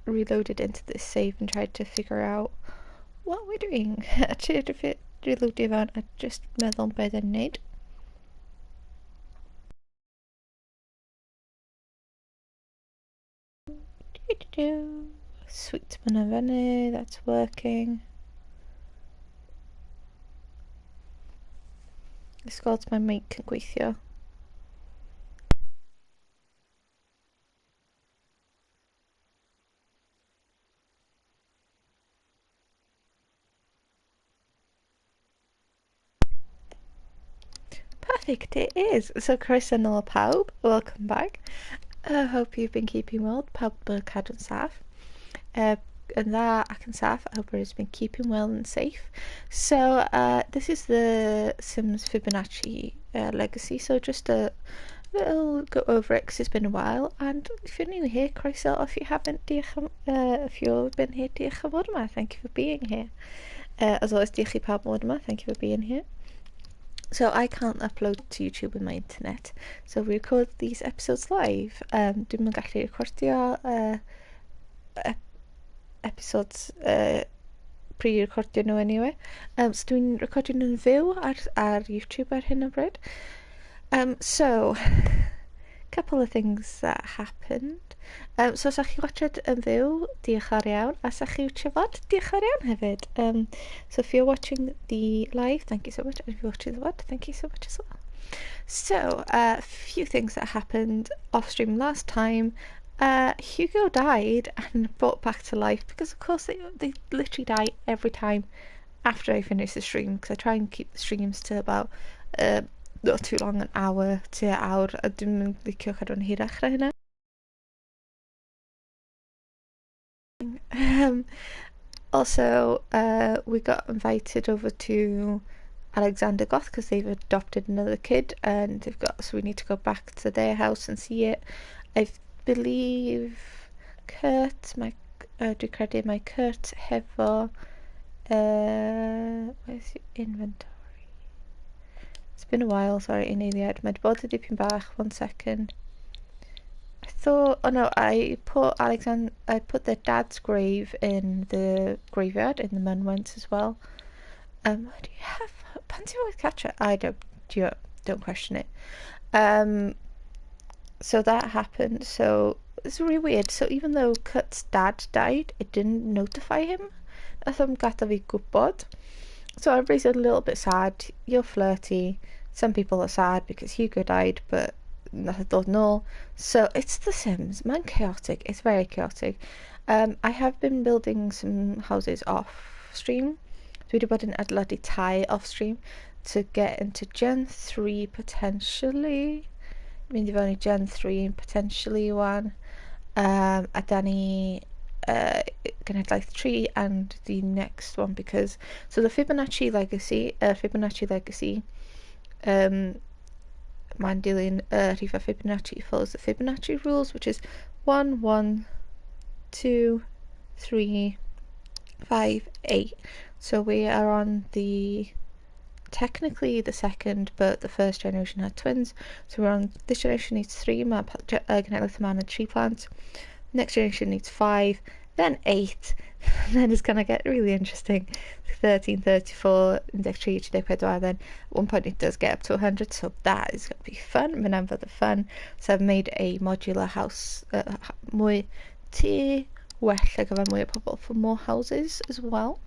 reloaded into this save and tried to figure out what we're doing. A tried to reload fewn a just meddwl beth yn neud. Sweet man fyny, that's working. Let's go to my mic yn gweithio. Perfect, it is. So croeso nôl pawb, welcome back. I hope you've been keeping well. Pawb yn cadw'n saff. Yn dda ac yn saff. I hope everyone's been keeping well and safe. So this is the Sims Fibonacci legacy. So just a little go over it because it's been a while. And if you're new here, croeso. If you haven't, if you've been here, diolch am fod yma. Thank you for being here. As always, diolch I pawb am fod yma. Thank you for being here. So I can't upload to YouTube with my internet, so we record these episodes live. Dwi'n yn gallu recordio episodes pre-recordio nhw anyway. So dwi'n recordio nhw'n fyw ar YouTube ar hyn o bryd. So, couple of things that happened. So os chi watched yn fyw, diolch ar iawn. A os chi watched diolch ar iawn hefyd. So if you're watching the live, thank you so much. And if you're watching the VOD, thank you so much as well. So, a few things that happened off stream last time. Hugo died and brought back to life because of course they literally die every time after I finish the stream, because I try and keep the streams to about not too long, an hour to awr, a dwi'n mynd licio cadw'n hirach na hynna. Also, we got invited over to Alexander Goth because they've adopted another kid, and so we need to go back to their house and see it. I believe Kurt, dwi'n credu mae Kurt hefo where's your inventory? It's been a while, sorry, in eiliad. Mae 'di bod yn dipyn bach, 1 second. I thought, oh no, I put their dad's grave in the graveyard, in the Munwent as well. Do you have Pansy always catch it? I don't question it. So that happened. So it's really weird. So even though Kurt's dad died, it didn't notify him. Nath o'n gadael fi gwbod. So everybody's a little bit sad. You're flirty. Some people are sad because Hugo died, but nath dod nôl. So it's The Sims. Man, chaotic. It's very chaotic. I have been building some houses off stream. Dwi wedi bod yn adeiladu tai off stream to get into Gen 3 potentially. Mynd I fewn I Gen 3 potentially wan. A da ni genedlaeth 3 and the next one, because so the Fibonacci legacy mae'n dilyn rhifau Fibonacci follows the Fibonacci rules, which is 1 1 2 3 5 8. So we are on technically the second, but the first generation had twins, so we're on this generation needs 3. Mae genedlaeth yma yn 3 plant. Next generation needs 5, then 8, and then it's going to get really interesting. 13, 34, 13, 34, then at one point it does get up to 100, so that is going to be fun. Mynd for the fun. So I've made a modular house, mwy tŷ well ar gyfer mwy o pobl for more houses as well.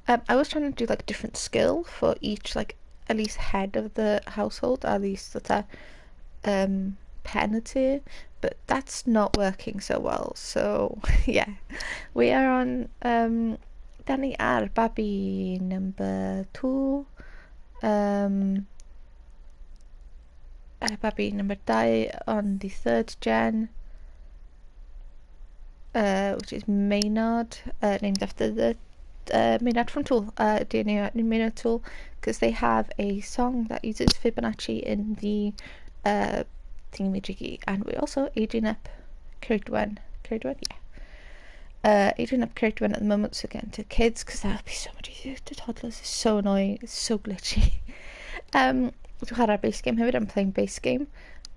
I was trying to do like different skill for each, like at least head of the household, at least that penalty, but that's not working so well. So yeah, we are on dan ni ar babi number 2, babi number 2 on the 3rd gen, which is Maynard, named after the Maynard from Tool, Maynard Tool, because they have a song that uses Fibonacci in the thingamajiggy, and we also aging up Cyrgwen, yeah. Aging up Cyrgwen at the moment, so getting to kids, because that would be so much easier. To toddlers, it's so annoying, it's so glitchy. Dwi'n chwarae'r base game hefyd, I'm playing base game.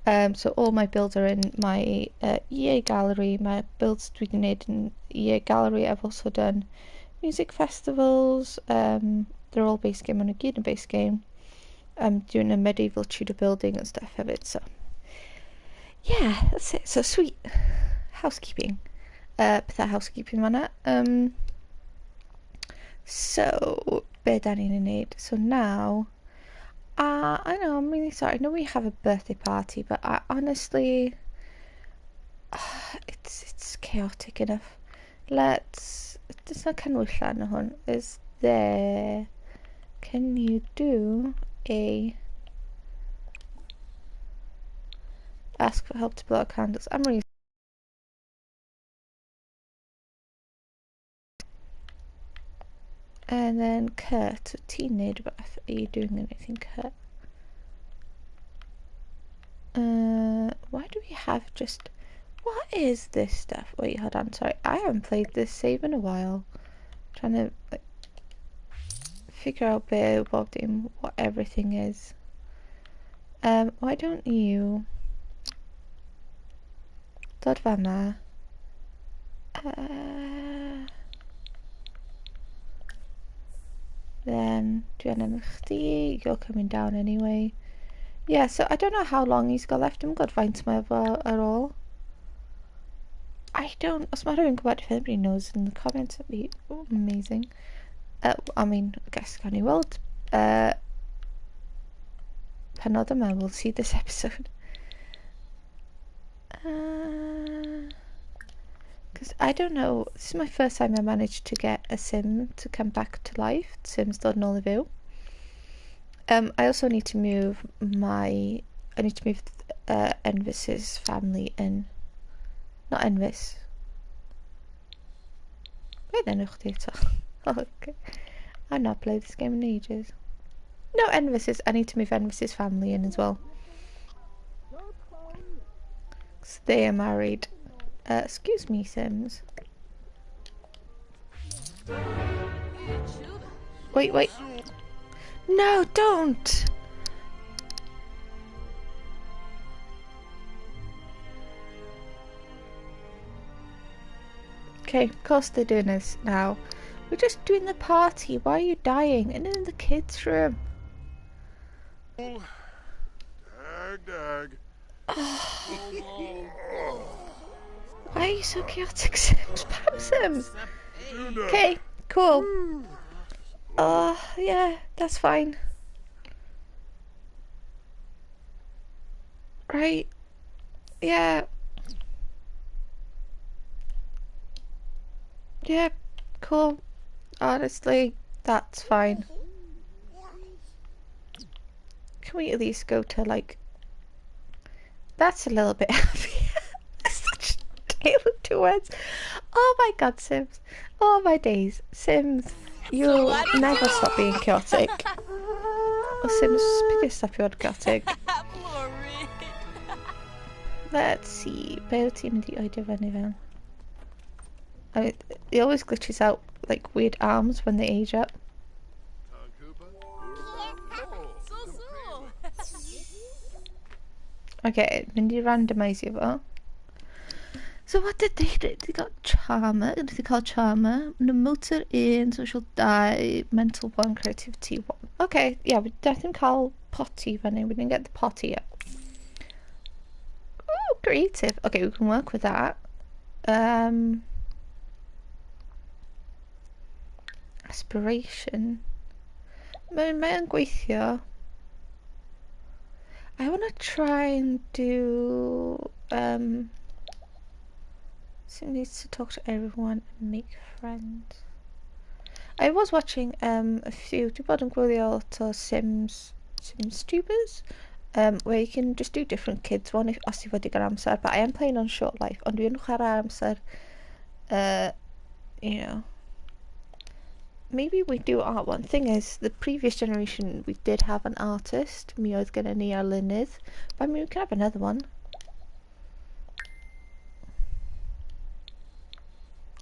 So all my builds are in my EA gallery. My builds dwi wedi wneud in EA gallery. I've also done music festivals. They're all base game on a gyd yn base game. I'm doing a medieval Tudor building and stuff of it. So yeah, that's it. So sweet housekeeping. Pethau housekeeping fan'na. So be da ni'n wneud? So now, I know I'm really sorry. I know we have a birthday party, but I honestly, it's chaotic enough. Let's. Does not canwylla na hwn. Is there? Can you do a ask for help to blow out candles? I'm really. And then Kurt, teenage bath. Are you doing anything, Kurt? Why do we have just... What is this stuff? Wait, hold on, sorry. I haven't played this save in a while. Trying to like, figure out what everything is. Why don't you... Dod fama. Then dwi angen chdi, you're coming down anyway. Yeah, so I don't know how long he's got left. I'm got faint my at all. I don't. Os mae rhywun gwybod, if anybody knows in the comments, that'd be amazing. I mean, I guess gawn ni weld penod yma. We'll see this episode. Because I don't know. This is my first time I managed to get a sim to come back to life. Sims dod nôl I fyw. I also need to move Envis's family in. Not Envis. Wait then, okay. I've not played this game in ages. No, Envis's. I need to move Envis's family in as well. So they are married. Excuse me, Sims. Wait. No, don't! Okay, of course they're doing this now. We're just doing the party. Why are you dying? And in the kids' room. Dag. Why are you so chaotic, Sims? Pam Sims! Okay, cool. Yeah, that's fine. Right. Yeah. Yeah, cool. Honestly, that's fine. Can we at least go to, like... That's a little bit heavy. Such a tale of two words. Oh my god, Sims. Oh my days. Sims, you'll never stop being chaotic. Oh, Sims, please stop being chaotic. Let's see. Be wyt ti'n mynd I oedio fyny fewn? I mean, it always glitches out like weird arms when they age up. Okay, mynd I randomisio fo. So what did they do? They got Charmer. They call Charmer. No Motor 1, Social 2, Mental 1, Creativity 1. Okay, yeah, we definitely call Potty funny. We didn't get the potty up. Oh, creative. Okay, we can work with that. Aspiration. Mae'n gweithio. I want to try and do Sim needs to talk to everyone and make friends. I was watching a few dwi bod yn gwylio lot o Sims tubers where you can just do different kids one os ti fod digon amser, but I am playing on short life ond dwi yn chwarae amser you know, maybe we do art one. Thing is, the previous generation we did have an artist, mi oedd gennym ni arlunydd, but I mean we can have another one.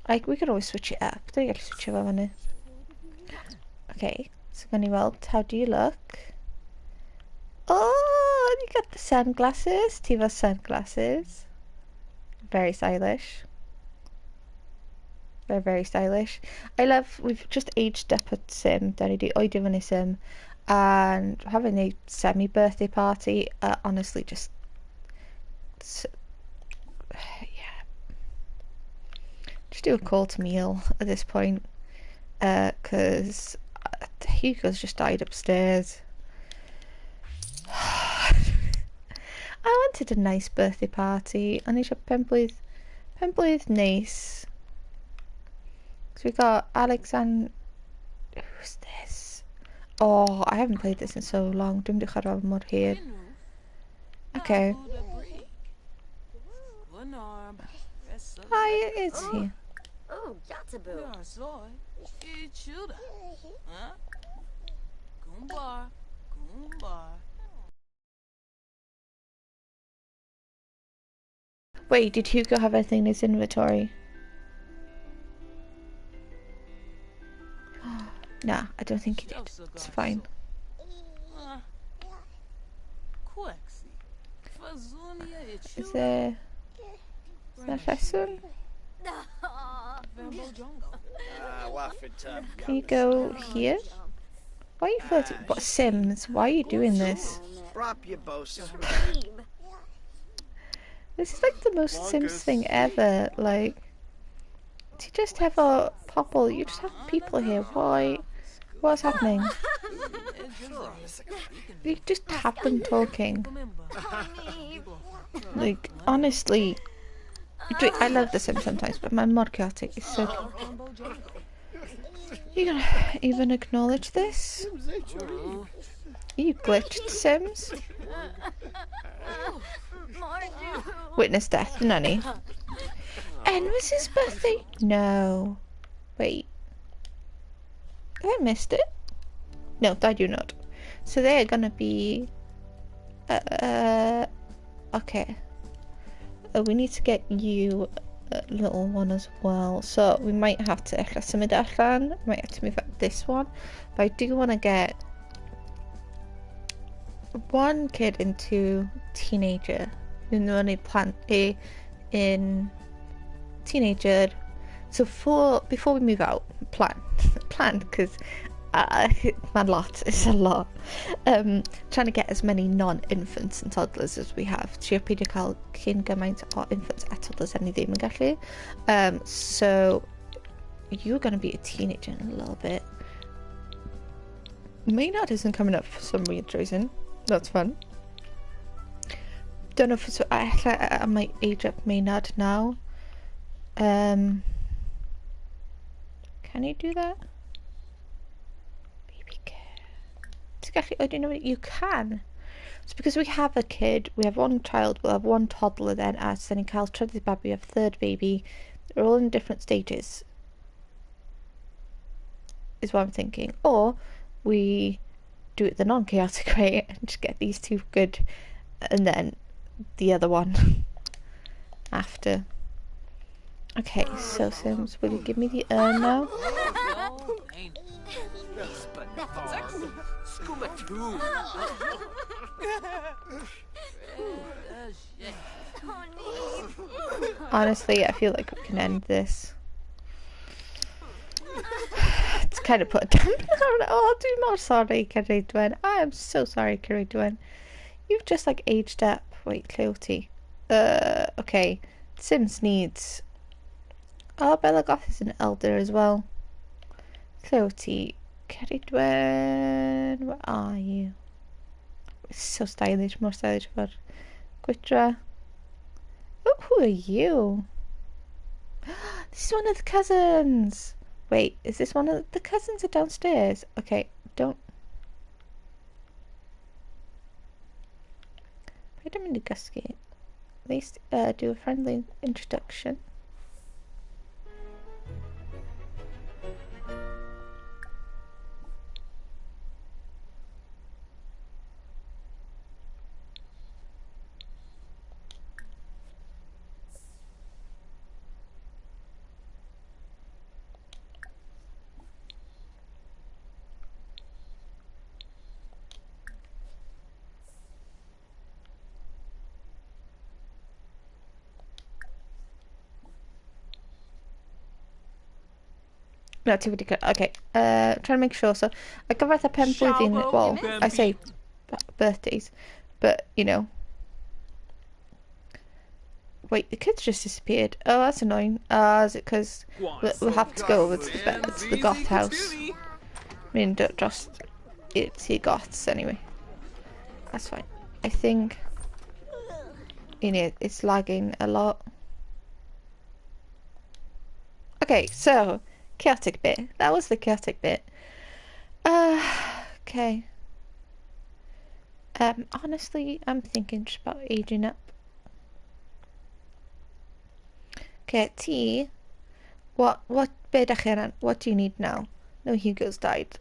Like, we could always switch it up. Don't you get to switch it up, man? Okay, so gan ni weld, how do you look? Oh, you got the sunglasses. Tiva's sunglasses. Very stylish. They're very stylish. I love, we've just aged up at Sim, dan ni di oedi fyny Sim, and having a semi-birthday party, honestly, just, yeah, just do a call to meal at this point, because Hugo's just died upstairs. I wanted a nice birthday party, and eisiau penblwydd neis. So we got Alexander. Who's this? Oh, I haven't played this in so long. Dwi'm 'di chwarae mor hir. Okay. Hi, it's he. Oh, Yatabu. Wait, did Hugo have anything in his inventory? Nah, I don't think he did. It's fine. Is there Fessun? Can you go here? Why are you flirting? What, Sims? Why are you doing this? This is like the most Sims thing ever. Like, do you just have a pobl? You just have people here. Why? What's happening? You just have them talking. Like, honestly, I love The Sims sometimes, but my mod chaotic is so cute. You gonna even acknowledge this? You glitched, Sims? Witness death, Nunny. And was his birthday? No. Wait. Have I missed it? No, I do not. So they are gonna be... okay. We need to get you a little one as well. So we might have to symud allan. We might have to move out this one. But I do want to get one kid into teenager. In teenager. So before we move out, plan because man lot is a lot. Trying to get as many non-infants and toddlers as we have. Trio peidio cael cyn gymaint o infants a toddlers ni ddim yn gallu. So you're going to be a teenager in a little bit. Maynard isn't coming up for some weird reason. That's fun. Don't know if it's, I might age up Maynard now. Can you do that? Baby care. I don't know what you can. It's because we have a kid, we have one child, we'll have one toddler then as then Carl's trydydd baby, we have a third baby. They're all in different stages. Is what I'm thinking. Or we do it the non-chaotic way and just get these two good and then the other one after. Okay, so Sims, will you give me the urn now? Honestly, I feel like we can end this. It's kind of put a damper on it. Oh, I'm more sorry, Ceridwen. I am so sorry, Ceridwen. You've just like aged up. Wait, Cleoty. Okay. Sims needs. Oh, Bella Goth is an elder as well. Cleoty. Ceridwen. Where are you? It's so stylish. More stylish for Gwitra. Oh, who are you? This is one of the cousins. Wait, is this one of the cousins are downstairs? Okay, don't. Wait a minute, Gusky. At least do a friendly introduction. No, ti wedi... Okay, trying to make sure. So, I gyfer the penblwydd, well, I say birthdays, but, you know. Wait, the kids just disappeared. Oh, that's annoying. Is it because we'll have to go over to the goth house? I mean, don't just see goths anyway. That's fine. I think, you know, it's lagging a lot. Okay, so chaotic bit. That was the chaotic bit. Okay. Honestly, I'm thinking just about aging up. Okay, T. What bit what do you need now? No, Hugo's died.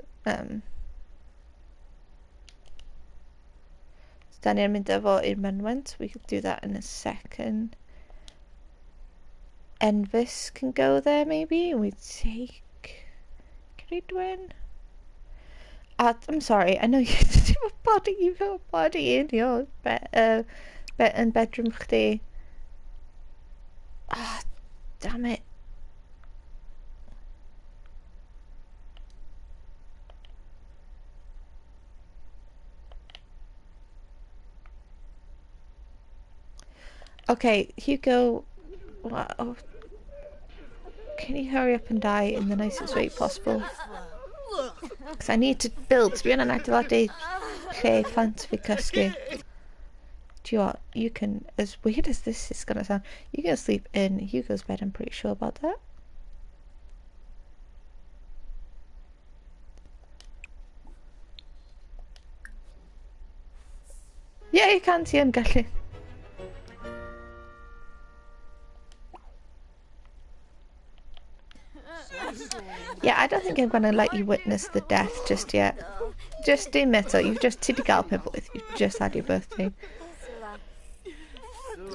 Daniel mynd efo i'r mynwent. We could do that in a second. Envis can go there maybe. And we take Cadwyn. I'm sorry. I know you have a body. You've got a body in your bedroom chdi. Ah, damn it. Okay, Hugo. Wow. Can you hurry up and die in the nicest way possible? Because I need to build. To be on an adeiladu lle ffant fi cysgu. Do you know what? You can, as weird as this is going to sound, you can sleep in Hugo's bed. I'm pretty sure about that. Yeah, you can see him gallu. Yeah, I don't think I'm going to let you witness the death just yet. Just admit it. You've just typical Penblwydd. You've just had your birthday.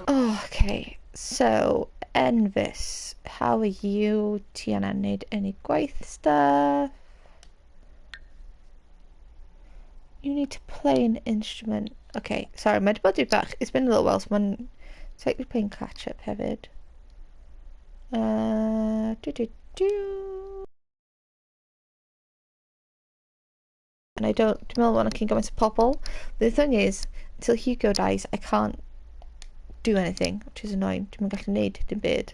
Oh, okay, so Envis, how are you? Ti anna wneud any gwaith stuff? You need to play an instrument. Okay, sorry, mae 'di bod bach. It's been a little while, so mae'n technically playing catch up hefyd. And I don't want to go into pobl. The thing is, until Hugo dies, I can't do anything, which is annoying. Dwi'm yn gallu neud dim byd.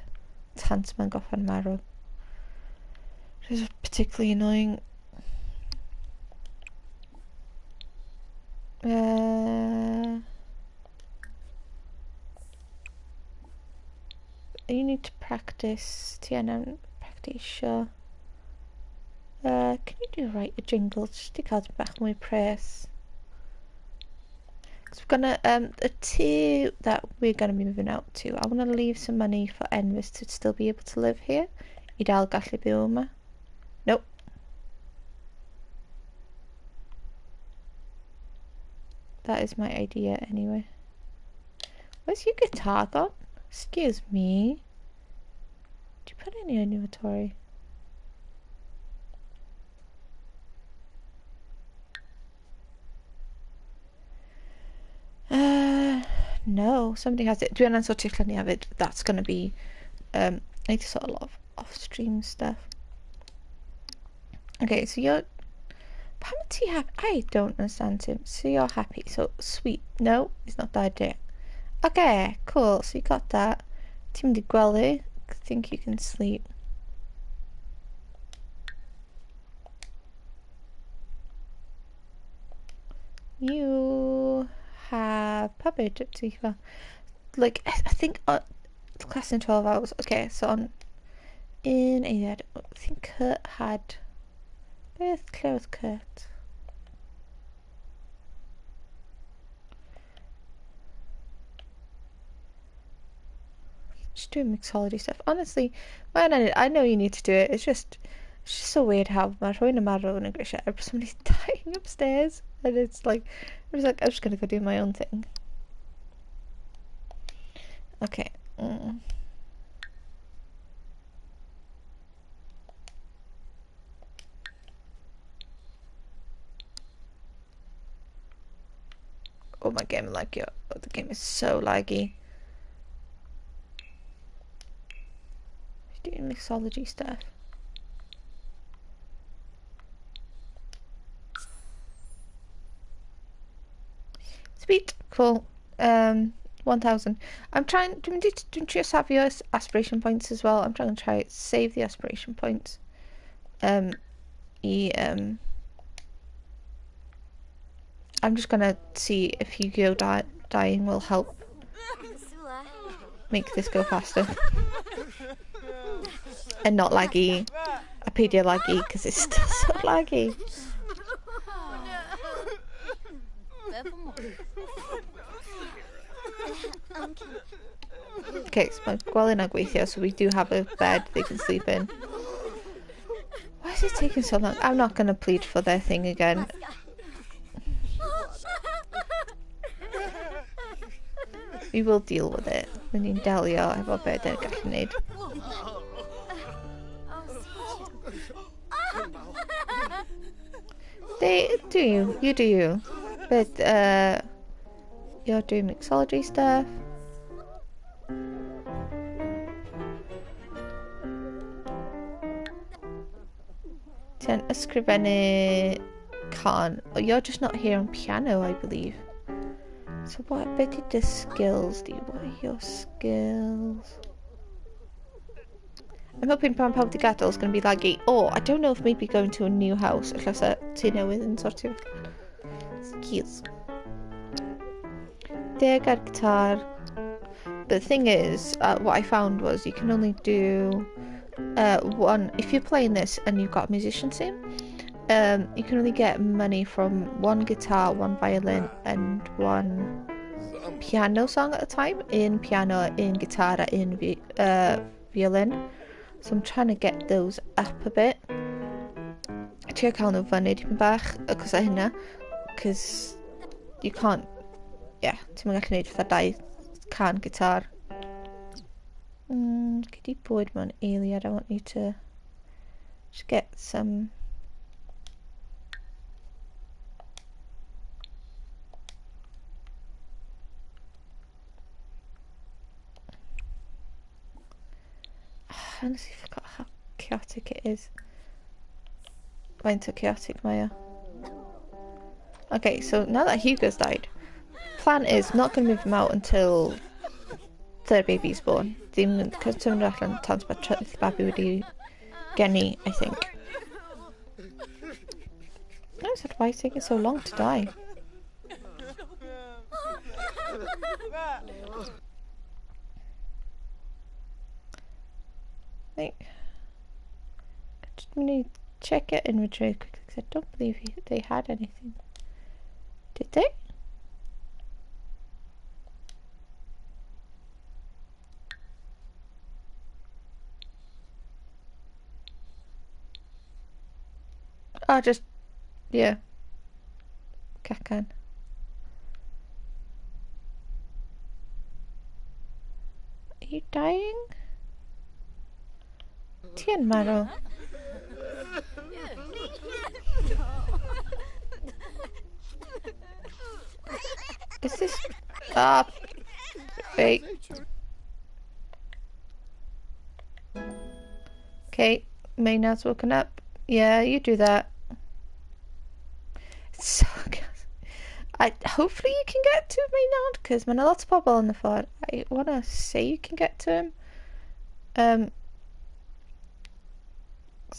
Tant ma'n goffan marw. Which is particularly annoying. You need to practice. Tiana, practice. Sure. Can you do a jingle? Just to cael bach mwy pres. So we're gonna the two that we're gonna be moving out to. I want to leave some money for Envis to still be able to live here. I dal gallu byw yma. Nope. That is my idea anyway. Where's your guitar gone? Excuse me. Did you put it in your inventory? No, somebody has it. Dwi'n ansortio llenni hefyd. That's gonna be I need to sort a lot of off-stream stuff. Okay, so you're Pam ti happy? I don't understand him. So you're happy. So sweet. No, he's not died yet. Okay, cool. So you got that. Ti'n mynd I gwely. I think you can sleep. You have puppet Tifa. Like I think class in 12 hours. Okay, so in Aead, I think Kurt had beth clear with Kurt. Just doing mixology stuff. Honestly, I know you need to do it. It's just so weird how mae rhywun yn marw yn y grisiau. Somebody's dying upstairs, and it's like I'm just gonna go do my own thing. Okay. Oh, my game lag. Oh, the game is so laggy. Doing mixology stuff. Sweet. Cool. 1,000. I'm trying. Don't you just have your aspiration points as well? I'm trying to save the aspiration points. I'm just gonna see if Yu-Gi-Oh! Dying will help make this go faster and not laggy. I paid you laggy because it's still so laggy. Okay, so my gwely'n yn gweithio, so we do have a bed they can sleep in. Why is it taking so long? I'm not going to plead for their thing again. We will deal with it. When ni'n delio efo be dyn gallu gwneud. Do you? You do you. But, you're doing mixology stuff. Ti'n ysgrifennu can. Oh, you're just not here on piano, I believe. So what did the skills do? What are your skills? I'm hoping pan pawb di gadael is going to be laggy. Or, I don't know if maybe going to a new house. Ella sa ti newydd yn sort of skills. Deg ar guitar. But the thing is, what I found was you can only do one. If you're playing this and you've got a musician sim, you can only get money from one guitar, one violin, and one piano song at a time. Un piano, un guitar, un violin. So I'm trying to get those up a bit. Trio cael nhw fyny dipyn bach, cos o hynna. Cos you can't, yeah, ti'n mynd gallu gwneud fatha dau can guitar. Could you bwyd mewn eiliad? I want you to just get some... I honestly forgot how chaotic it is. Faint o chaotic mae o. Okay, so now that Hugo's died, plan is not going to move him out until third baby's born. Ddim yn cymryd allan tan bod trydydd babi wedi geni, I think. I said, why is it taking so long to die? Like, I just need to check it inventory quickly because I don't believe they had anything. Did they? Oh, just, yeah. Cacan. Are you dying? Ti yn marw. Is this... Ah, wait. Okay, Maynard's woken up. Yeah, you do that. It's so good. Hopefully you can get to Maynard, because mae 'na lot o bobl yn y ffordd. I want to say you can get to him.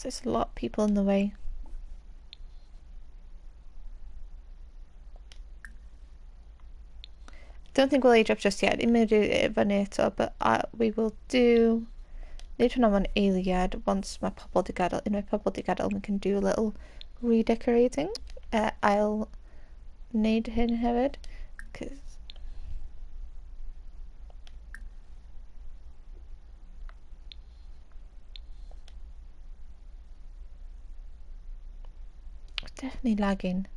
There's a lot of people in the way. Don't think we'll age up just yet. It may do it fyny eto, but we will do... Nid hwnna mewn eiliad once mae pobl di gadael. Unwaith pobl di gadael, we can do a little redecorating. I'll need hyn hefyd. Cause... Definitely lagging.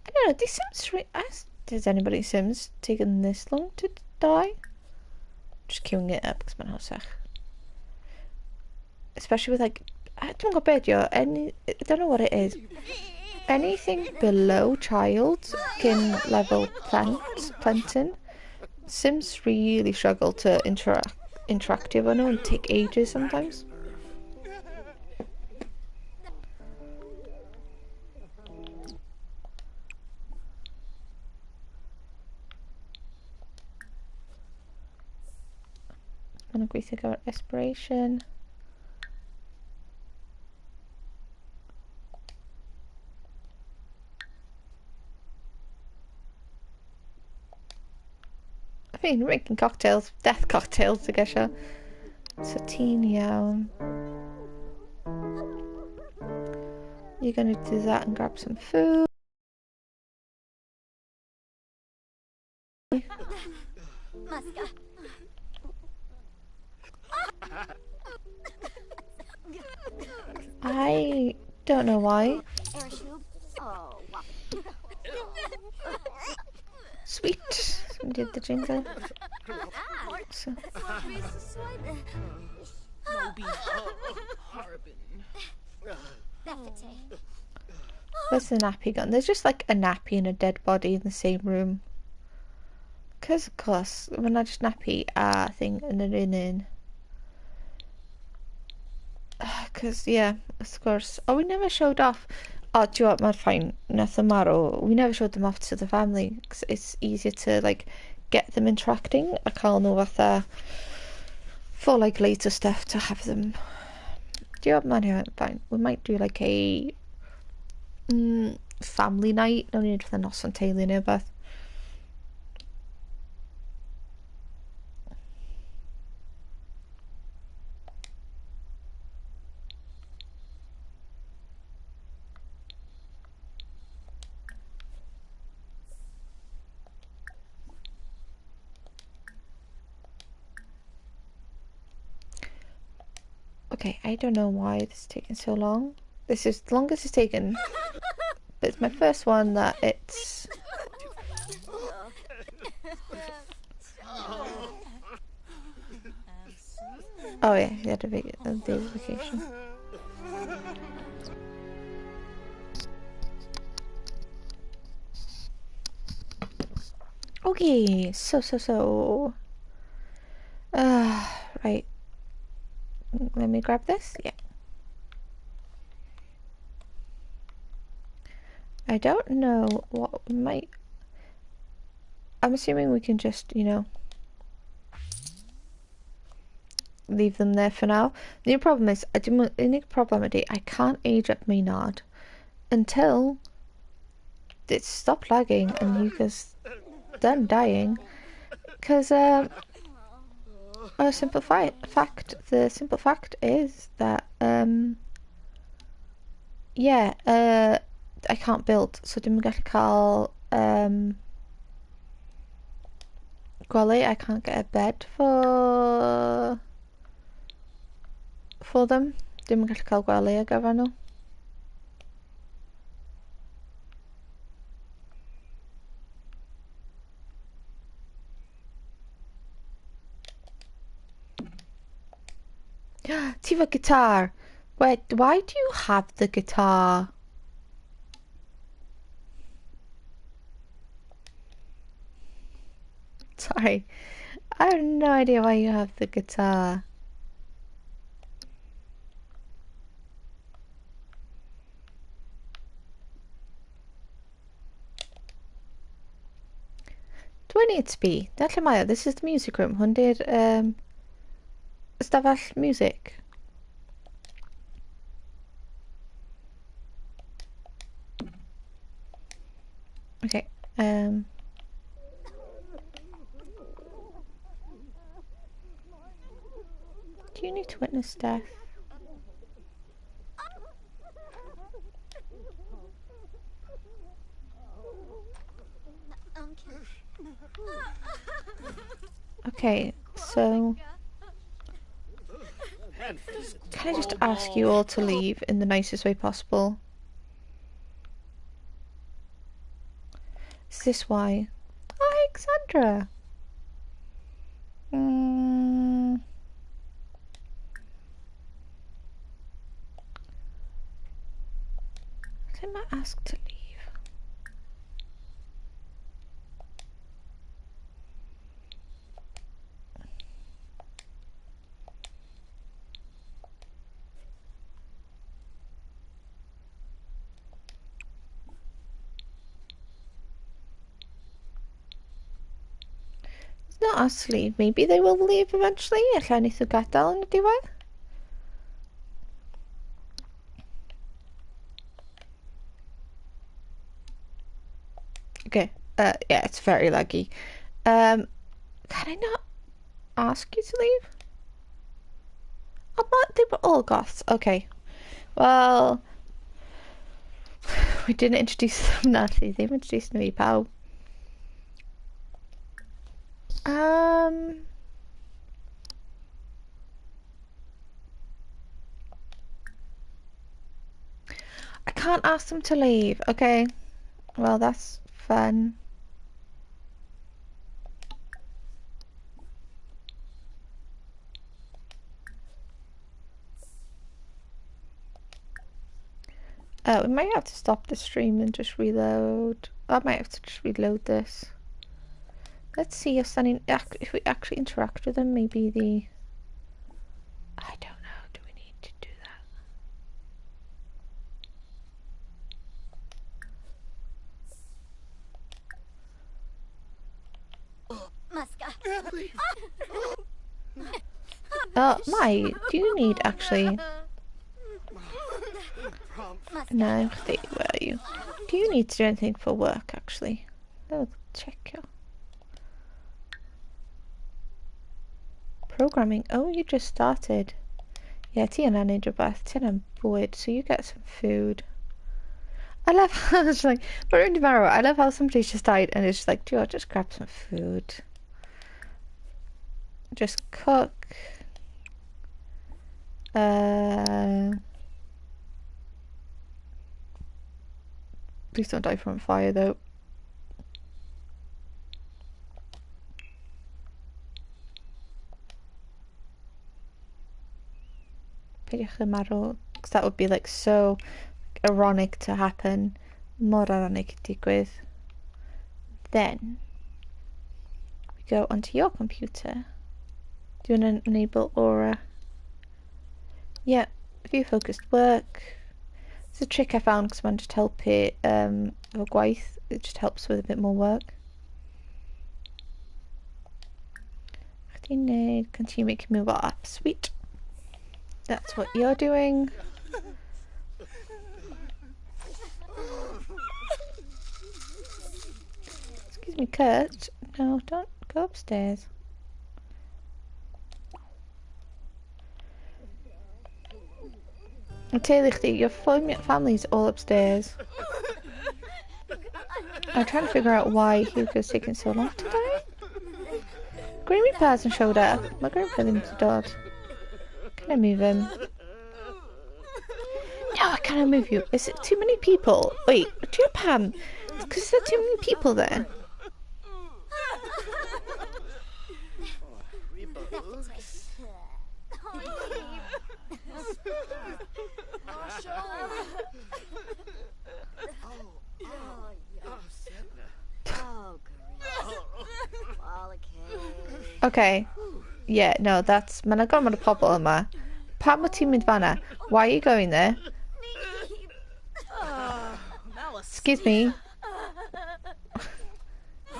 I don't know, these Sims... Has anybody Sims taken this long to die? Just queuing it up because mae'n hawsach. Especially with like... I don't know what I don't know what it is. Anything below child can level planting. Sims really struggle to interact with them and take ages sometimes. Mae'n gweithio gyfer respiration. I mean, making cocktails, death cocktails to gesio. So ti'n iawn. You're gonna do that and grab some food. Muska. I don't know why. Airshube. Oh, wow. Sweet. We did the jingle. So, where's the nappy gone? There's just like a nappy and a dead body in the same room. Because, of course, when I just nappy thing yn yr un un. Because, yeah, of course. Oh, we never showed off. Oh, do you know what? Mae'n fine. Nath o marw. We never showed them off to the family. Because it's easier to, like, get them interacting. A cael nhw fatha for, like, later stuff to have them. Do you know what? Mae'n fine. We might do, like, a family night. No need for the noson teulu neu beth. Okay, I don't know why this is taking so long. This is the longest it's taken, but it's my first one that it's... Oh yeah, he had a day's vacation. Okay, so... Right. Let me grab this. Yeah. I don't know what might... I'm assuming we can just, you know, leave them there for now. The only problem is, the only problem is I can't age up my nod until it stopped lagging and you guys done dying. Because, the simple fact is that, yeah, I can't build, so dwi'n gallu cael, gwely. I can't get a bed for them. Dwi'n gallu cael gwely ar gyfer nhw. Ti efo guitar. Wait, why do you have the guitar? Sorry. I have no idea why you have the guitar. Do I need to be? That's Maya. This is the music room. Hwn di'r ystafell music. Okay. Do you need to witness death? Okay, so can I just ask you all to leave in the nicest way possible? Is this why? Oh, Alexandra! I might ask to leave. not asked to leave. Maybe they will leave eventually. Ella wneith nhw gadael yn y diwedd. Okay, yeah, it's very laggy. Can I not ask you to leave? Oh, but they were all goths. Okay. Well, we didn't introduce them, Natalie. They've introduced me, pal. I can't ask them to leave. Okay. Well, that's fun. We might have to stop the stream and just reload. I might have to just reload this. Let's see if we actually interact with them. Maybe the... I don't know. Do we need to do Muska. that? Mai, do you need actually... No, where are you? Do you need to do anything for work actually? Oh, check your... Programming. Oh, you just started. Yeah, ti yna neud rhywbeth. Ti yna'n bwyd, so you get some food. I love how it's like, but in tomorrow, I love how somebody just died and it's just like, do you know, just grab some food. Just cook. Please don't die from fire though. Peidiwch â marw, because that would be like so ironic to happen. Mor ironic i digwydd. Then we go onto your computer. Do you want to enable Aura? Yeah, view focused work. It's a trick I found because I just help it efo gwaith. It just helps with a bit more work. Chdi neud continue making mobile app. Sweet. That's what you're doing. Excuse me, Kurt. No, don't go upstairs. I tell you, your family's all upstairs. I'm trying to figure out why Hugo's taking so long to die. Green Reaper hasn't showed up. My grandpa needs a dog. Can I move him? No, I cannot move you. Is it too many people? Wait, do you Pam? Because there are too many people there. Okay. Yeah, no, that's... Man, I've got a pobl yma. Pam wyt ti'n mynd fan'na? Why are you going there? Excuse me.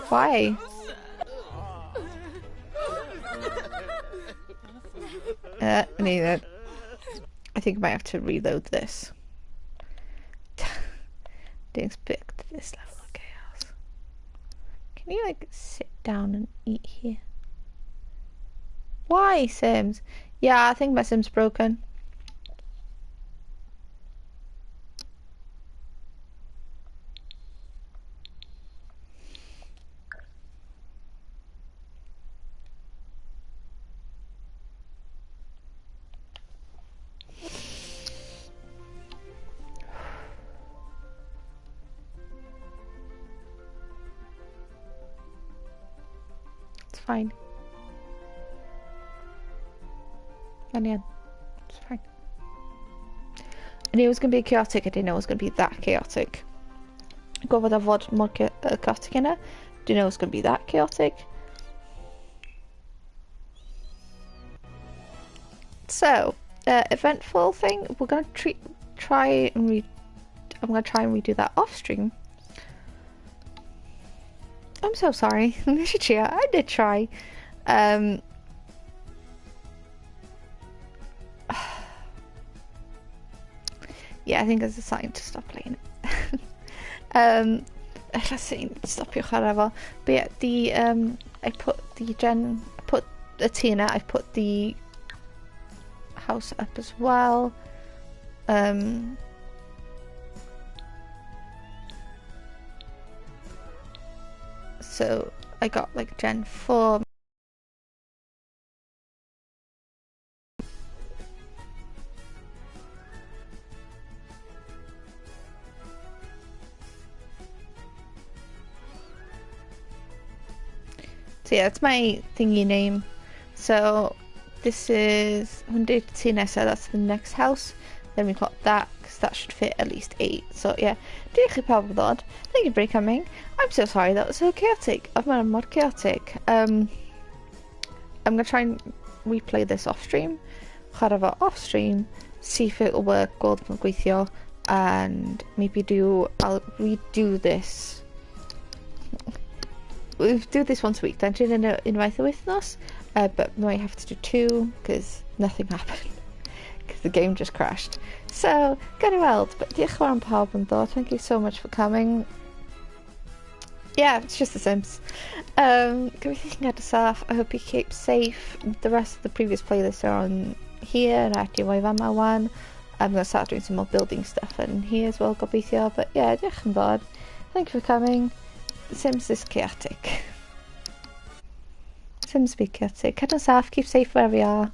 Why? Neither. I think I might have to reload this. Didn't expect this level of chaos. Can you like sit down and eat here? Why, Sims? Yeah, I think my Sim's broken. It's fine. And yeah, it's fine. I knew it was going to be chaotic. I didn't know it was going to be that chaotic. Gofod a fod mor chaotic yna. Didn't know it was going to be that chaotic. So, eventful thing. We're going to try and I'm going to try and redo that off stream. I'm so sorry. I did try. Um, yeah, I think it's a sign to stop playing it. Let's see, stop your chwarae. But yeah, I put the Tina, I put the house up as well. So I got like Gen 4. So yeah, that's my thingy name. So this is 100 Nessa, that's the next house. Then we've got that, because that should fit at least 8. So yeah, diolch i pawb yn ddod. Thank you for coming. I'm so sorry that was so chaotic. I've been more chaotic. I'm going to try and replay this off stream. Chwarae fo off stream, see if it'll work, gweld ma'n gweithio, and maybe I'll redo this. We'll do this once a week. Then unwaith y wythnos, but we might have to do 2 because nothing happened. Because the game just crashed. So, gonna weld, but diolch yn fawr am pawb yn ddod. Thank you so much for coming. Yeah, it's just The Sims. Gobeithio chi'n gadw saff. I hope you keep safe. The rest of the previous playlists are on here, and I do Fama one. I'm going to start doing some more building stuff in here as well, gobeithio. But yeah, diolch yn fawr. Thank you for coming. The Sims is chaotic. Sims be chaotic. Cadw'n saff, keep safe wherever you are.